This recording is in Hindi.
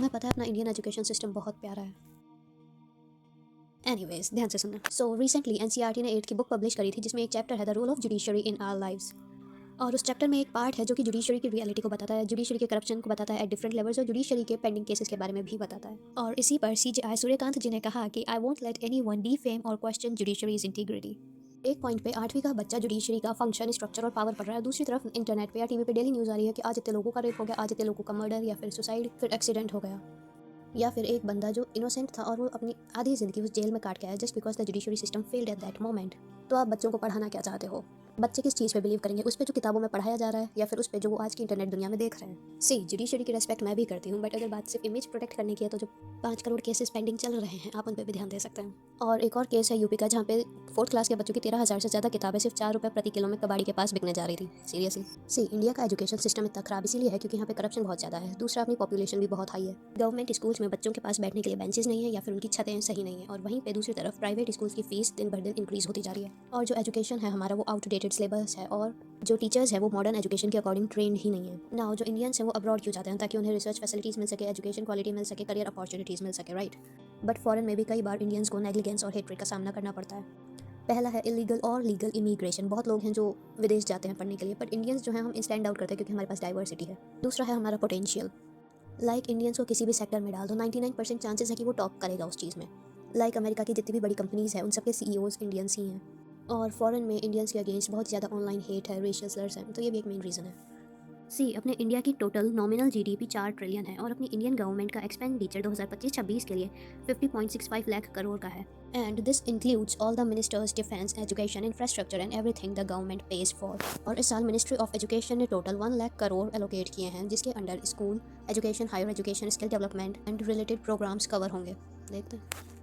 तुम्हें पता है अपना इंडियन एजुकेशन सिस्टम बहुत प्यारा है। एनीवेज, ध्यान से सुनना। सो रिसेंटली एनसीईआरटी ने 8th की बुक पब्लिश करी थी जिसमें एक चैप्टर है the role of judiciary in our lives. और उस चैप्टर में एक पार्ट है जो कि जुडिशरी की रियलिटी को बताता है, जुडिशरी के करप्शन को बताता है एट डिफरेंट लेवल्स और जुडिशरी के पेंडिंग केसेस के बारे में भी बताता है। और इसी पर सीजेआई सूर्यकांत जी ने कहा कि I won't let anyone defame और क्वेश्चन जुडिशरीज इंटीग्रिटी। एक पॉइंट पे 8वीं का बच्चा जुडिशरी का फंक्शन, स्ट्रक्चर और पावर पढ़ रहा है। दूसरी तरफ इंटरनेट पे या टीवी पे डेली न्यूज़ आ रही है कि आज इतने लोगों का रेप हो गया, आज इतने लोगों का मर्डर या फिर सुसाइड, फिर एक्सीडेंट हो गया, या फिर एक बंदा जो इनोसेंट था और वो अपनी आधी ज़िंदगी उस जेल में काट के आया just because the judiciary system failed at that moment. तो आप बच्चों को पढ़ाना क्या चाहते हो? बच्चे किस चीज़ पे बिलीव करेंगे, उस पे जो किताबों में पढ़ाया जा रहा है या फिर उस पे जो वो आज की इंटरनेट दुनिया में देख रहे हैं? सी जुडिशरी की रेस्पेक्ट मैं भी करती हूँ, बट अगर बात सिर्फ इमेज प्रोटेक्ट करने की है तो जो 5 करोड़ केसेस पेंडिंग चल रहे हैं आप उन पर भी ध्यान दे सकते हैं। और एक और केस है यूपी का जहाँ पे 4th क्लास के बच्चों की 13,000 से ज़्यादा किताबें सिर्फ 4 रुपये प्रति किलो में कबाड़ी के पास बिकने जा रही थी। सीरियसली। सी इंडिया का एजुकेशन सिस्टम इतना खराब इसीलिए है क्योंकि यहाँ पे करप्शन बहुत ज़्यादा है। दूसरा, अपनी पॉपुलेशन भी बहुत हाई है। गवर्नमेंट स्कूल्स में बच्चों के पास बैठने के लिए बेंचेस नहीं है या फिर उनकी छतें सही नहीं है। और वहीं पे दूसरी तरफ प्राइवेट स्कूल्स की फीस दिन भर दिन इंक्रीज होती जा रही है। और जो एजुकेशन है हमारा वो आउटडेटेड सिलेबस है और जो टीचर्स है वो मॉडर्न एजुकेशन के अकॉर्डिंग ट्रेंड ही नहीं है। नाउ जो इंडियंस हैं वो अब्रॉड क्यों जाते हैं? ताकि उन्हें रिसर्च फैसिलिटीज़ मिल सके, एजुकेशन क्वालिटी मिल सके, करियर अपॉर्चुनिटीज़ मिल सके, राइट। बट फॉरेन में भी कई बार इंडियंस को नेग्लिजेंस और हेट्रेड का सामना करना पड़ता है। पहला है इलीगल और लीगल इमिग्रेशन। बहुत लोग हैं जो विदेश जाते हैं पढ़ने के लिए, बट इंडियंस जो हैं हम स्टैंड आउट करते हैं क्योंकि हमारे पास डाइवर्सिटी है। दूसरा है हमारा पोटेंशियल। लाइक इंडियंस को किसी भी सेक्टर में डाल दो, 99% चांसेस है कि वो टॉप करेगा उस चीज़ में। लाइक अमेरिका की जितनी भी बड़ी कंपनीज़ हैं उन सबके सीईओज इंडियंस ही हैं। और फॉरेन में इंडियंस के अगेंस्ट बहुत ज़्यादा ऑनलाइन हेट है, रेशियल स्लर्स हैं, तो ये भी एक मेन रीज़न है। सी अपने इंडिया की टोटल नॉमिनल जीडीपी 4 ट्रिलियन है और अपनी इंडियन गवर्नमेंट का एक्सपेंडिचर 2025-26 के लिए 50.65 लाख करोड़ का है। And this includes all the ministers, defence, education, infrastructure and everything the government pays for. और इस साल मिनिस्ट्री ऑफ एजुकेशन ने टोटल 1 लाख करोड़ एलोकेट किए हैं जिसके under school education, higher education, skill development and related programmes cover होंगे। देखते हैं।